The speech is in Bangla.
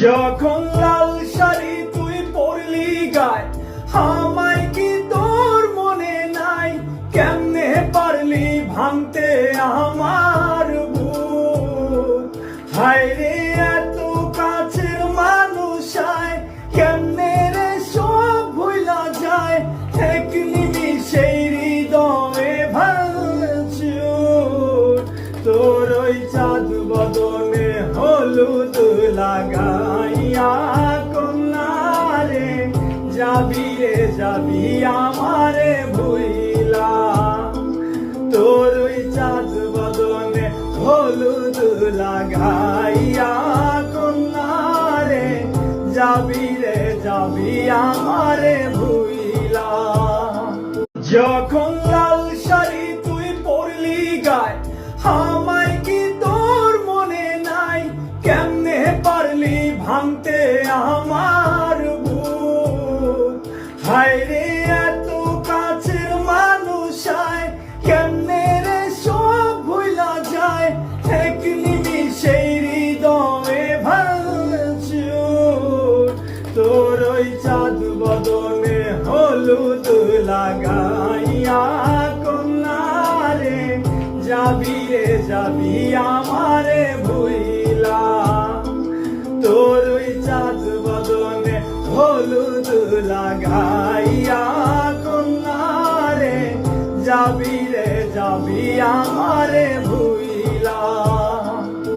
যখন লাল শাড়ি তুই পরলি গায়, আমায় কি তোর মনে নাই? কেমনে পারলি ভাঙতে আমার বুক? হায় রে এত কাছের মানুষ আয়, কেমনে রে সব ভুলা যায়? এক নিমিষেই হৃদয়ে ভাঙচুর। তোর ওই চাঁদ বদনে হলুদ লাগাইয়া কন্যারে যাবি রে যাবি আমারে ভুইলা। তোর ওই চাঁদ বদনে হলুদ লাগাইয়া কন্যারে যাবি রে যাবি আমারে ভুইলা। যখন লাল শাড়ি তুই পরলি গায়, আমায় কি তোর মনে নাই? কেমনে পারলি ভাঙতে আমার বুক? হায় রে এত কাছের মানুষ আয়, কেমনে রে সব ভুলা যায়? এক নিমিষেই হৃদয়ে ভাঙচুর। তোর ওই চাঁদ বদনে হলুদ লাগাইয়া কন্যারে যাবি রে যাবি আমারে ভুইলা। তোর ওই চাঁদ বদনে হলুদ লাগাইয়া কন্যারে যাবি রে যাবি আমারে